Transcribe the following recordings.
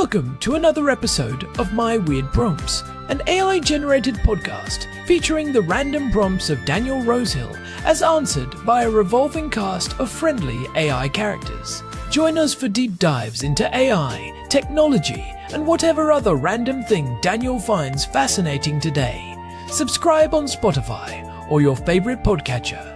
Welcome to another episode of My Weird Prompts, an AI-generated podcast featuring the random prompts of Daniel Rosehill as answered by a revolving cast of friendly AI characters. Join us for deep dives into AI, technology, and whatever other random thing Daniel finds fascinating today. Subscribe on Spotify or your favorite podcatcher.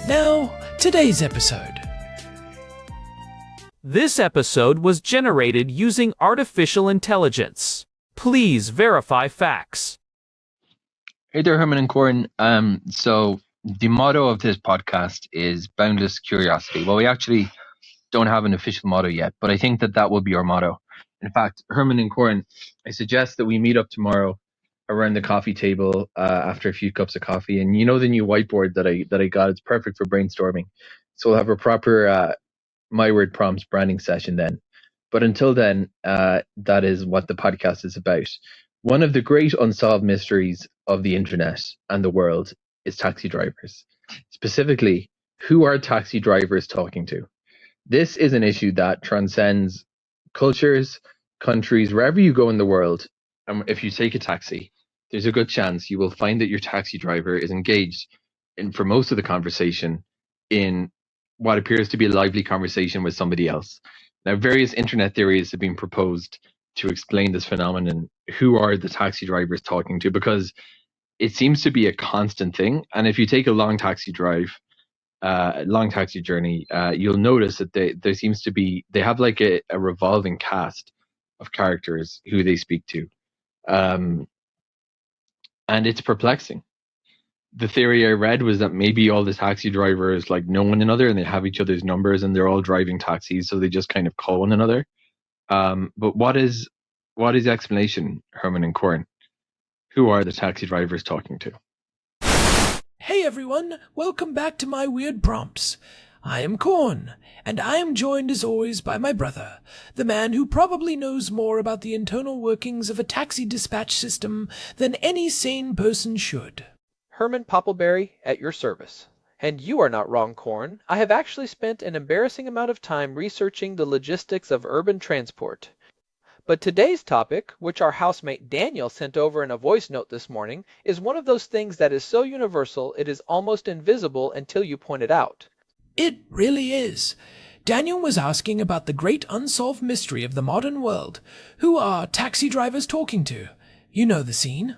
Now, today's episode. This episode was generated using artificial intelligence. Please verify facts. Hey there, Herman and Corn. So the motto of this podcast is boundless curiosity. Well, we actually don't have an official motto yet, but I think that will be our motto. In fact, Herman and Corn, I suggest that we meet up tomorrow around the coffee table after a few cups of coffee. And you know the new whiteboard that I got? It's perfect for brainstorming. So we'll have a proper My Word Prompts branding session then. But until then, that is what the podcast is about. One of the great unsolved mysteries of the internet and the world is taxi drivers. Specifically, who are taxi drivers talking to? This is an issue that transcends cultures, countries, wherever you go in the world. And if you take a taxi, there's a good chance you will find that your taxi driver is engaged in, for most of the conversation, in what appears to be a lively conversation with somebody else. Now, various internet theories have been proposed to explain this phenomenon. Who are the taxi drivers talking to? Because it seems to be a constant thing. And if you take a long taxi drive, long taxi journey, you'll notice that they have like a revolving cast of characters who they speak to. And it's perplexing. The theory I read was that maybe all the taxi drivers like know one another and they have each other's numbers and they're all driving taxis, so they just kind of call one another. But what is the explanation, Herman and Corn? Who are the taxi drivers talking to? Hey everyone, welcome back to My Weird Prompts. I am Corn, and I am joined as always by my brother, the man who probably knows more about the internal workings of a taxi dispatch system than any sane person should. Herman Poppleberry at your service. And you are not wrong, Corn. I have actually spent an embarrassing amount of time researching the logistics of urban transport. But today's topic, which our housemate Daniel sent over in a voice note this morning, is one of those things that is so universal it is almost invisible until you point it out. It really is. Daniel was asking about the great unsolved mystery of the modern world. Who are taxi drivers talking to? You know the scene.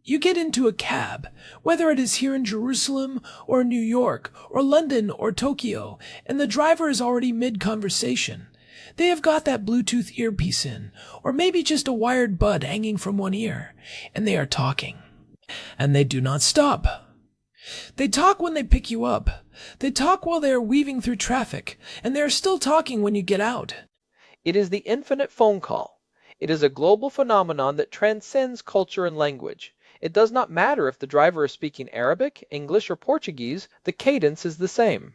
You get into a cab, whether it is here in Jerusalem or New York or London or Tokyo, and the driver is already mid-conversation. They have got that Bluetooth earpiece in, or maybe just a wired bud hanging from one ear, and they are talking. And they do not stop. They talk when they pick you up. They talk while they are weaving through traffic, and they are still talking when you get out. It is the infinite phone call. It is a global phenomenon that transcends culture and language. It does not matter if the driver is speaking Arabic, English, or Portuguese, the cadence is the same.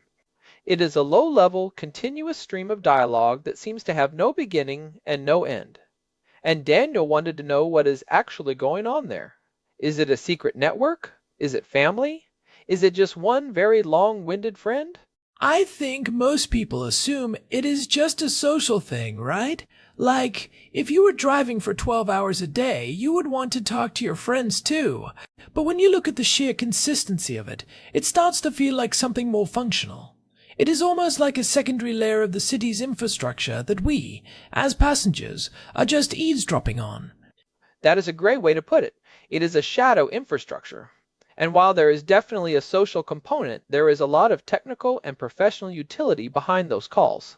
It is a low-level, continuous stream of dialogue that seems to have no beginning and no end. And Daniel wanted to know what is actually going on there. Is it a secret network? Is it family? Is it just one very long-winded friend? I think most people assume it is just a social thing, right? Like, if you were driving for 12 hours a day, you would want to talk to your friends too. But when you look at the sheer consistency of it, it starts to feel like something more functional. It is almost like a secondary layer of the city's infrastructure that we, as passengers, are just eavesdropping on. That is a great way to put it. It is a shadow infrastructure. And while there is definitely a social component, there is a lot of technical and professional utility behind those calls.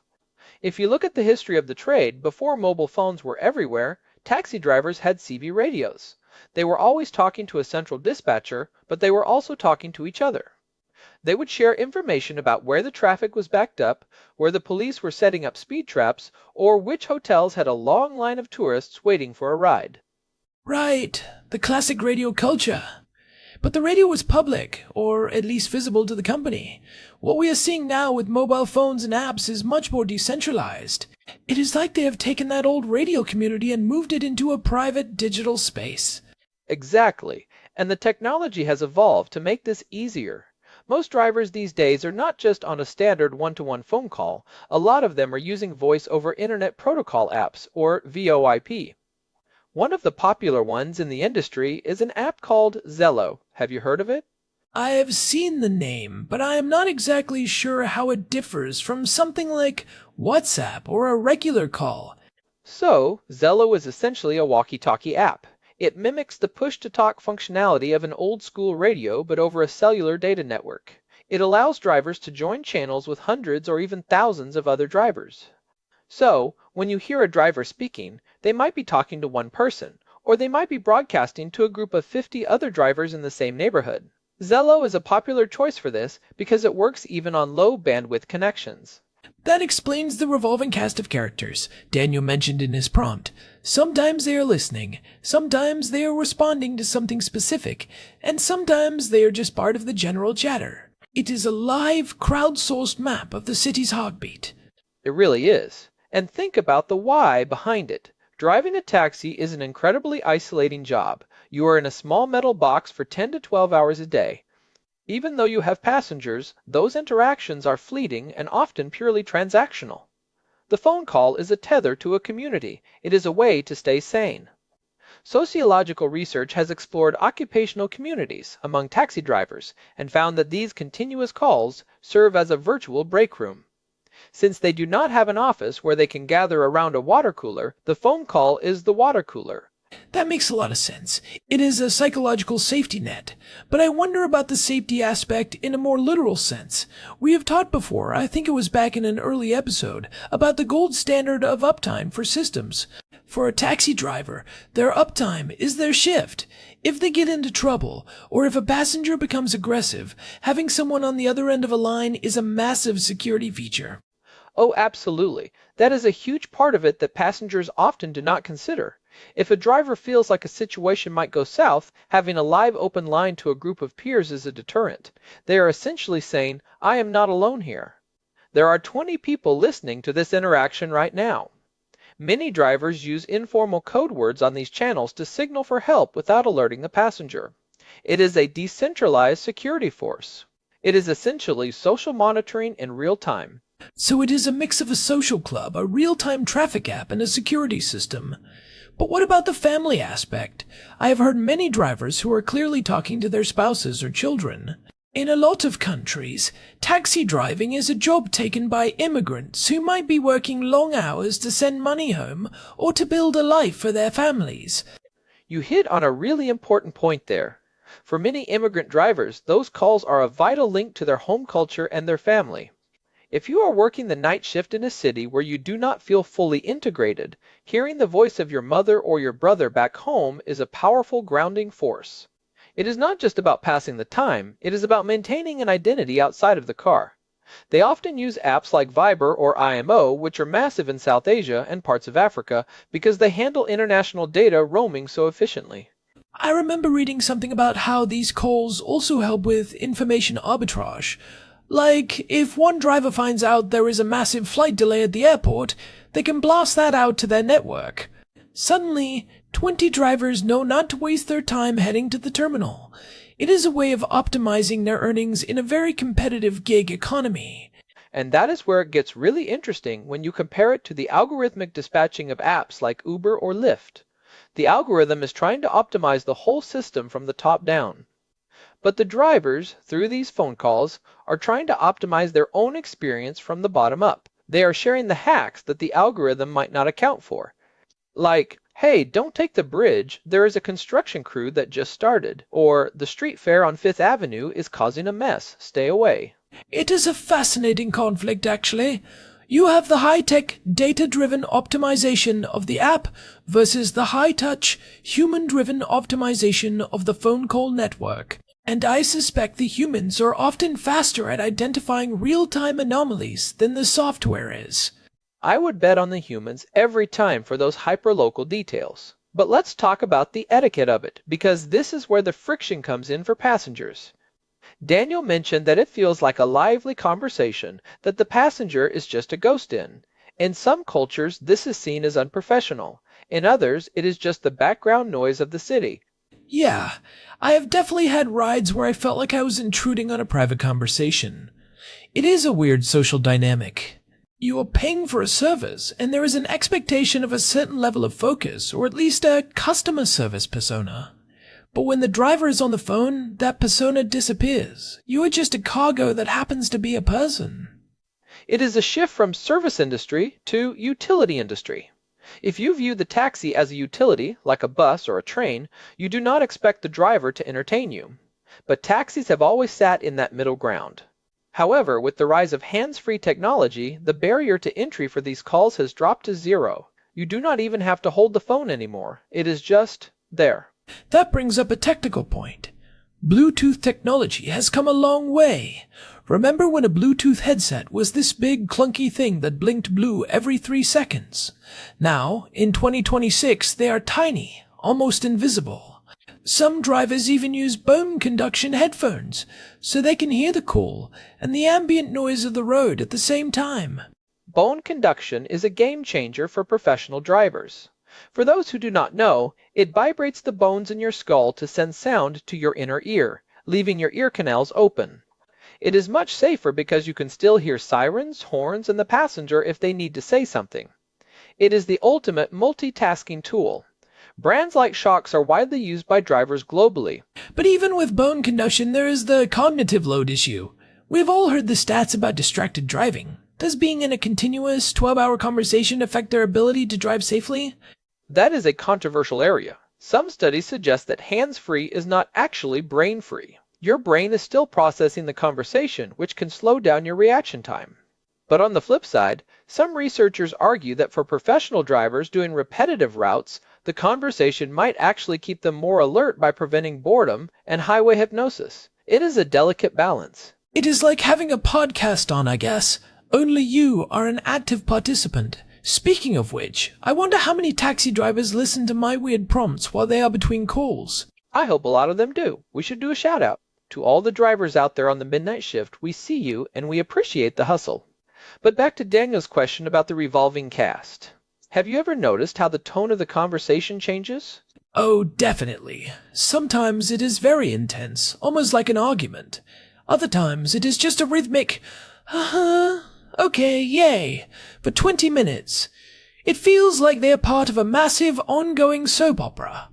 If you look at the history of the trade, before mobile phones were everywhere, taxi drivers had CB radios. They were always talking to a central dispatcher, but they were also talking to each other. They would share information about where the traffic was backed up, where the police were setting up speed traps, or which hotels had a long line of tourists waiting for a ride. Right, the classic radio culture. But the radio was public, or at least visible to the company. What we are seeing now with mobile phones and apps is much more decentralized. It is like they have taken that old radio community and moved it into a private digital space. Exactly, and the technology has evolved to make this easier. Most drivers these days are not just on a standard one-to-one phone call. A lot of them are using voice over Internet Protocol apps, or VOIP. One of the popular ones in the industry is an app called Zello. Have you heard of it? I have seen the name, but I am not exactly sure how it differs from something like WhatsApp or a regular call. So, Zello is essentially a walkie-talkie app. It mimics the push-to-talk functionality of an old-school radio, but over a cellular data network. It allows drivers to join channels with hundreds or even thousands of other drivers. So, when you hear a driver speaking, they might be talking to one person, or they might be broadcasting to a group of 50 other drivers in the same neighborhood. Zello is a popular choice for this because it works even on low-bandwidth connections. That explains the revolving cast of characters Daniel mentioned in his prompt. Sometimes they are listening, sometimes they are responding to something specific, and sometimes they are just part of the general chatter. It is a live, crowdsourced map of the city's heartbeat. It really is. And think about the why behind it. Driving a taxi is an incredibly isolating job. You are in a small metal box for 10 to 12 hours a day. Even though you have passengers, those interactions are fleeting and often purely transactional. The phone call is a tether to a community. It is a way to stay sane. Sociological research has explored occupational communities among taxi drivers and found that these continuous calls serve as a virtual break room. Since they do not have an office where they can gather around a water cooler, the phone call is the water cooler. That makes a lot of sense. It is a psychological safety net. But I wonder about the safety aspect in a more literal sense. We have talked before, I think it was back in an early episode, about the gold standard of uptime for systems. For a taxi driver, their uptime is their shift. If they get into trouble, or if a passenger becomes aggressive, having someone on the other end of a line is a massive security feature. Oh, absolutely. That is a huge part of it that passengers often do not consider. If a driver feels like a situation might go south, having a live open line to a group of peers is a deterrent. They are essentially saying, I am not alone here. There are 20 people listening to this interaction right now. Many drivers use informal code words on these channels to signal for help without alerting the passenger. It is a decentralized security force. It is essentially social monitoring in real time. So it is a mix of a social club, a real-time traffic app, and a security system. But what about the family aspect? I have heard many drivers who are clearly talking to their spouses or children. In a lot of countries, taxi driving is a job taken by immigrants who might be working long hours to send money home or to build a life for their families. You hit on a really important point there. For many immigrant drivers, those calls are a vital link to their home culture and their family. If you are working the night shift in a city where you do not feel fully integrated, hearing the voice of your mother or your brother back home is a powerful grounding force. It is not just about passing the time, it is about maintaining an identity outside of the car. They often use apps like Viber or IMO, which are massive in South Asia and parts of Africa, because they handle international data roaming so efficiently. I remember reading something about how these calls also help with information arbitrage. Like, if one driver finds out there is a massive flight delay at the airport, they can blast that out to their network. Suddenly, 20 drivers know not to waste their time heading to the terminal. It is a way of optimizing their earnings in a very competitive gig economy. And that is where it gets really interesting when you compare it to the algorithmic dispatching of apps like Uber or Lyft. The algorithm is trying to optimize the whole system from the top down. But the drivers, through these phone calls, are trying to optimize their own experience from the bottom up. They are sharing the hacks that the algorithm might not account for. Like, hey, don't take the bridge, there is a construction crew that just started. Or, the street fair on Fifth Avenue is causing a mess, stay away. It is a fascinating conflict, actually. You have the high-tech, data-driven optimization of the app versus the high-touch, human-driven optimization of the phone call network. And I suspect the humans are often faster at identifying real-time anomalies than the software is. I would bet on the humans every time for those hyperlocal details. But let's talk about the etiquette of it, because this is where the friction comes in for passengers. Daniel mentioned that it feels like a lively conversation that the passenger is just a ghost in. In some cultures, this is seen as unprofessional. In others, it is just the background noise of the city. Yeah, I have definitely had rides where I felt like I was intruding on a private conversation. It is a weird social dynamic. You are paying for a service, and there is an expectation of a certain level of focus, or at least a customer service persona. But when the driver is on the phone, that persona disappears. You are just a cargo that happens to be a person. It is a shift from service industry to utility industry. If you view the taxi as a utility, like a bus or a train, you do not expect the driver to entertain you. But taxis have always sat in that middle ground. However, with the rise of hands-free technology, the barrier to entry for these calls has dropped to zero. You do not even have to hold the phone anymore. It is just there. That brings up a technical point. Bluetooth technology has come a long way. Remember when a Bluetooth headset was this big clunky thing that blinked blue every 3 seconds? Now, in 2026, they are tiny, almost invisible. Some drivers even use bone conduction headphones, so they can hear the call and the ambient noise of the road at the same time. Bone conduction is a game changer for professional drivers. For those who do not know, it vibrates the bones in your skull to send sound to your inner ear, leaving your ear canals open. It is much safer because you can still hear sirens, horns, and the passenger if they need to say something. It is the ultimate multitasking tool. Brands like Shocks are widely used by drivers globally. But even with bone conduction, there is the cognitive load issue. We've all heard the stats about distracted driving. Does being in a continuous 12-hour conversation affect their ability to drive safely? That is a controversial area. Some studies suggest that hands-free is not actually brain-free. Your brain is still processing the conversation, which can slow down your reaction time. But on the flip side, some researchers argue that for professional drivers doing repetitive routes, the conversation might actually keep them more alert by preventing boredom and highway hypnosis. It is a delicate balance. It is like having a podcast on, I guess. Only you are an active participant. Speaking of which, I wonder how many taxi drivers listen to my weird prompts while they are between calls. I hope a lot of them do. We should do a shout out. To all the drivers out there on the midnight shift, we see you and we appreciate the hustle. But back to Daniel's question about the revolving cast. Have you ever noticed how the tone of the conversation changes? Oh, definitely. Sometimes it is very intense, almost like an argument. Other times it is just a rhythmic, okay, yay, for 20 minutes. It feels like they are part of a massive, ongoing soap opera.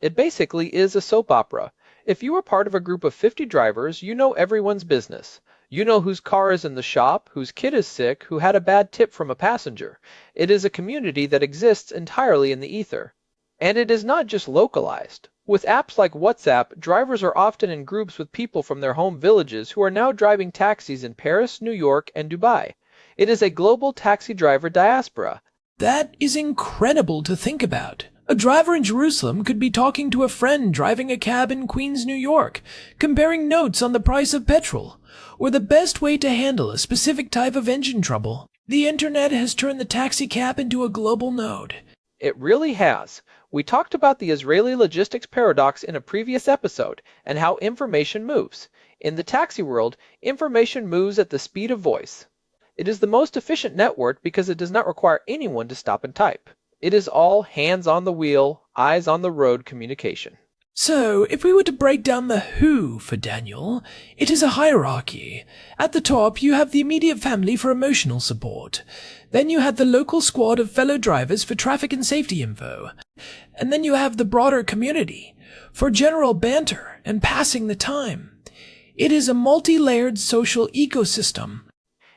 It basically is a soap opera. If you are part of a group of 50 drivers, you know everyone's business. You know whose car is in the shop, whose kid is sick, who had a bad tip from a passenger. It is a community that exists entirely in the ether. And it is not just localized. With apps like WhatsApp, drivers are often in groups with people from their home villages who are now driving taxis in Paris, New York, and Dubai. It is a global taxi driver diaspora. That is incredible to think about. A driver in Jerusalem could be talking to a friend driving a cab in Queens, New York, comparing notes on the price of petrol, or the best way to handle a specific type of engine trouble. The internet has turned the taxi cab into a global node. It really has. We talked about the Israeli logistics paradox in a previous episode and how information moves. In the taxi world, information moves at the speed of voice. It is the most efficient network because it does not require anyone to stop and type. It is all hands on the wheel, eyes on the road communication. So, if we were to break down the who for Daniel, it is a hierarchy. At the top, you have the immediate family for emotional support. Then you have the local squad of fellow drivers for traffic and safety info. And then you have the broader community for general banter and passing the time. It is a multi-layered social ecosystem.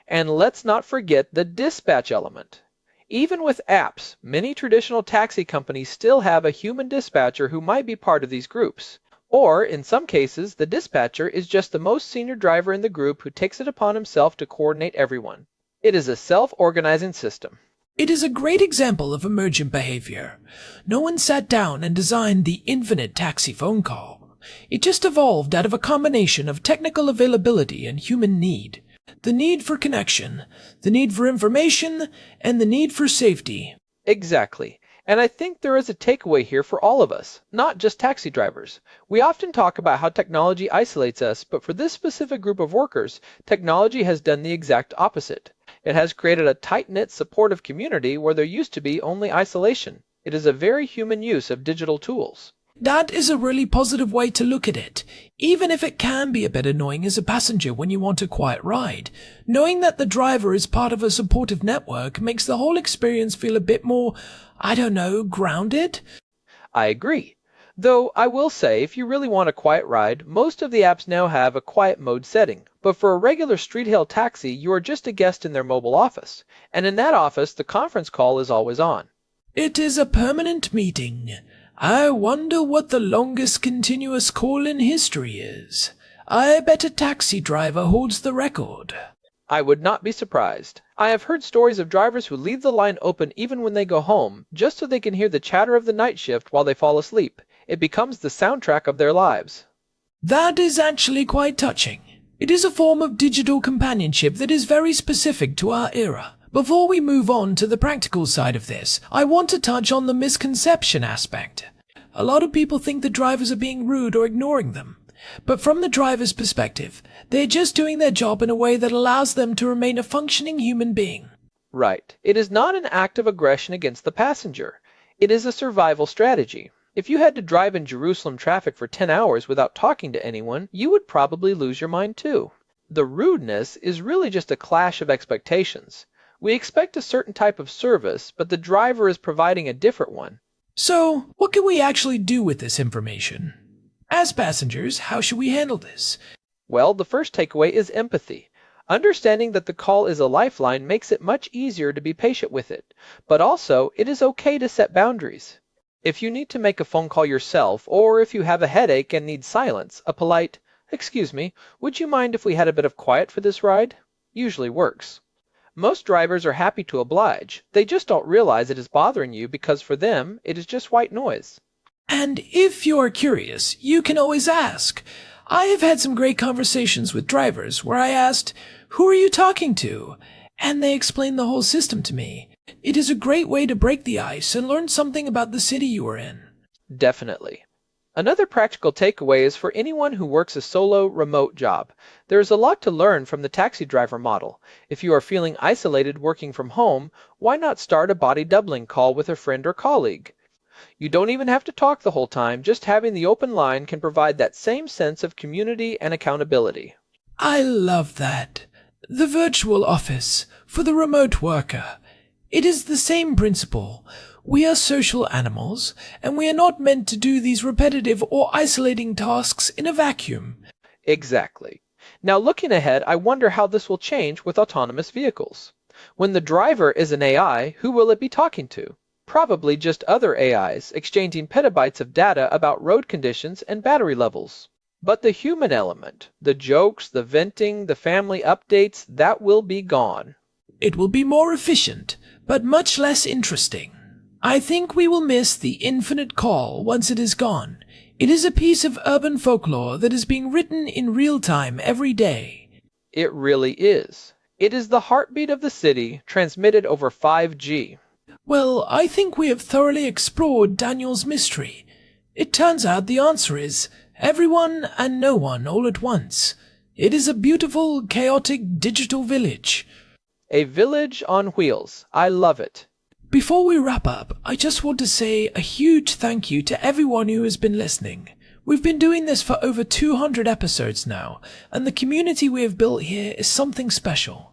And let's not forget the dispatch element. Even with apps, many traditional taxi companies still have a human dispatcher who might be part of these groups. Or, in some cases, the dispatcher is just the most senior driver in the group who takes it upon himself to coordinate everyone. It is a self-organizing system. It is a great example of emergent behavior. No one sat down and designed the infinite taxi phone call. It just evolved out of a combination of technical availability and human need. The need for connection, the need for information, and the need for safety. Exactly. And I think there is a takeaway here for all of us, not just taxi drivers. We often talk about how technology isolates us, but for this specific group of workers, technology has done the exact opposite. It has created a tight-knit, supportive community where there used to be only isolation. It is a very human use of digital tools. That is a really positive way to look at it, even if it can be a bit annoying as a passenger when you want a quiet ride. Knowing that the driver is part of a supportive network makes the whole experience feel a bit more, grounded. I agree. Though I will say, if you really want a quiet ride, most of the apps now have a quiet mode setting. But for a regular street hail taxi, you are just a guest in their mobile office. And in that office, the conference call is always on. It is a permanent meeting. I wonder what the longest continuous call in history is. I bet a taxi driver holds the record. I would not be surprised. I have heard stories of drivers who leave the line open even when they go home, just so they can hear the chatter of the night shift while they fall asleep. It becomes the soundtrack of their lives. That is actually quite touching. It is a form of digital companionship that is very specific to our era. Before we move on to the practical side of this, I want to touch on the misconception aspect. A lot of people think the drivers are being rude or ignoring them. But from the driver's perspective, they're just doing their job in a way that allows them to remain a functioning human being. Right. It is not an act of aggression against the passenger. It is a survival strategy. If you had to drive in Jerusalem traffic for 10 hours without talking to anyone, you would probably lose your mind too. The rudeness is really just a clash of expectations. We expect a certain type of service, but the driver is providing a different one. So, what can we actually do with this information? As passengers, how should we handle this? Well, the first takeaway is empathy. Understanding that the call is a lifeline makes it much easier to be patient with it, but also it is okay to set boundaries. If you need to make a phone call yourself, or if you have a headache and need silence, a polite, "Excuse me, would you mind if we had a bit of quiet for this ride?" usually works. Most drivers are happy to oblige. They just don't realize it is bothering you because for them, it is just white noise. And if you're curious, you can always ask. I have had some great conversations with drivers where I asked, "Who are you talking to?" And they explained the whole system to me. It is a great way to break the ice and learn something about the city you are in. Definitely. Another practical takeaway is for anyone who works a solo, remote job. There is a lot to learn from the taxi driver model. If you are feeling isolated working from home, why not start a body doubling call with a friend or colleague? You don't even have to talk the whole time, just having the open line can provide that same sense of community and accountability. I love that. The virtual office for the remote worker. It is the same principle. We are social animals, and we are not meant to do these repetitive or isolating tasks in a vacuum. Exactly. Now looking ahead, I wonder how this will change with autonomous vehicles. When the driver is an AI, who will it be talking to? Probably just other AIs, exchanging petabytes of data about road conditions and battery levels. But the human element, the jokes, the venting, the family updates, that will be gone. It will be more efficient, but much less interesting. I think we will miss the infinite call once it is gone. It is a piece of urban folklore that is being written in real time every day. It really is. It is the heartbeat of the city, transmitted over 5G. Well, I think we have thoroughly explored Daniel's mystery. It turns out the answer is everyone and no one all at once. It is a beautiful, chaotic digital village. A village on wheels. I love it. Before we wrap up, I just want to say a huge thank you to everyone who has been listening. We've been doing this for over 200 episodes now, and the community we have built here is something special.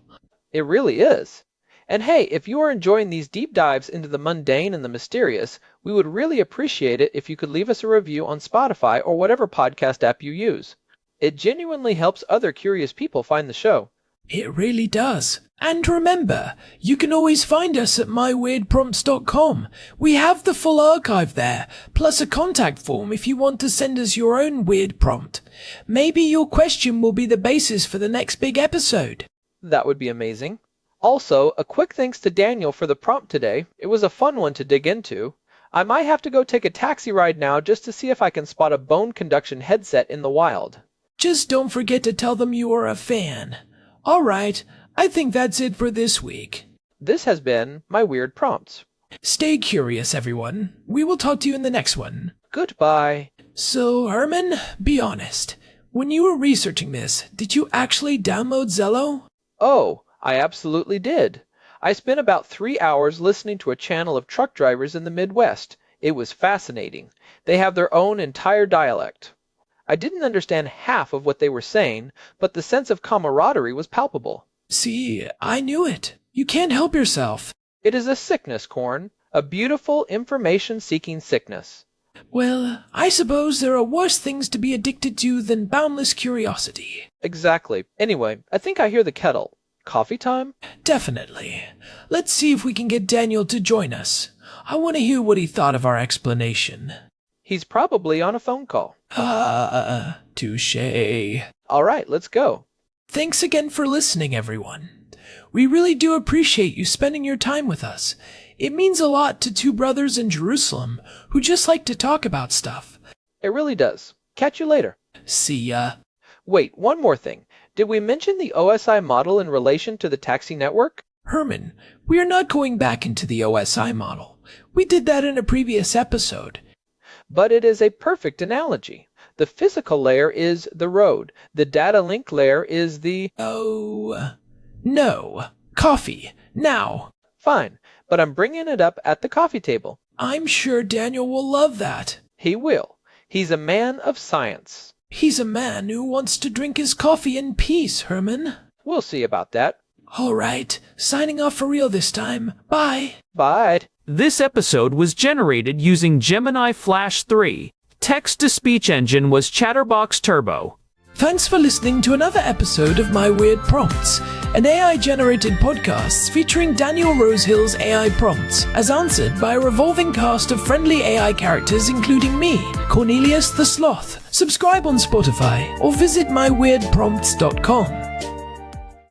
It really is. And hey, if you are enjoying these deep dives into the mundane and the mysterious, we would really appreciate it if you could leave us a review on Spotify or whatever podcast app you use. It genuinely helps other curious people find the show. It really does. And remember, you can always find us at myweirdprompts.com. We have the full archive there, plus a contact form if you want to send us your own weird prompt. Maybe your question will be the basis for the next big episode. That would be amazing. Also, a quick thanks to Daniel for the prompt today. It was a fun one to dig into. I might have to go take a taxi ride now just to see if I can spot a bone conduction headset in the wild. Just don't forget to tell them you are a fan. All right, I think that's it for this week. This has been my Weird Prompts. Stay curious, everyone. We will talk to you in the next one. Goodbye. So, Herman, be honest. When you were researching this, did you actually download Zello? Oh, I absolutely did. I spent about 3 hours listening to a channel of truck drivers in the Midwest. It was fascinating. They have their own entire dialect. I didn't understand half of what they were saying, but the sense of camaraderie was palpable. See, I knew it. You can't help yourself. It is a sickness, Corn, a beautiful information-seeking sickness. Well, I suppose there are worse things to be addicted to than boundless curiosity. Exactly. Anyway, I think I hear the kettle. Coffee time? Definitely. Let's see if we can get Daniel to join us. I want to hear what he thought of our explanation. He's probably on a phone call. Touché. All right, let's go. Thanks again for listening, everyone. We really do appreciate you spending your time with us. It means a lot to two brothers in Jerusalem who just like to talk about stuff. It really does. Catch you later. See ya. Wait, one more thing. Did we mention the OSI model in relation to the taxi network? Herman, we are not going back into the OSI model. We did that in a previous episode. But it is a perfect analogy. The physical layer is the road. The data link layer is the... Oh, no. Coffee, now. Fine, but I'm bringing it up at the coffee table. I'm sure Daniel will love that. He will. He's a man of science. He's a man who wants to drink his coffee in peace, Herman. We'll see about that. All right, signing off for real this time. Bye. Bye. This episode was generated using Gemini Flash 3. Text-to-speech engine was Chatterbox Turbo. Thanks for listening to another episode of My Weird Prompts, an AI-generated podcast featuring Daniel Rosehill's AI prompts, as answered by a revolving cast of friendly AI characters including me, Cornelius the Sloth. Subscribe on Spotify or visit myweirdprompts.com.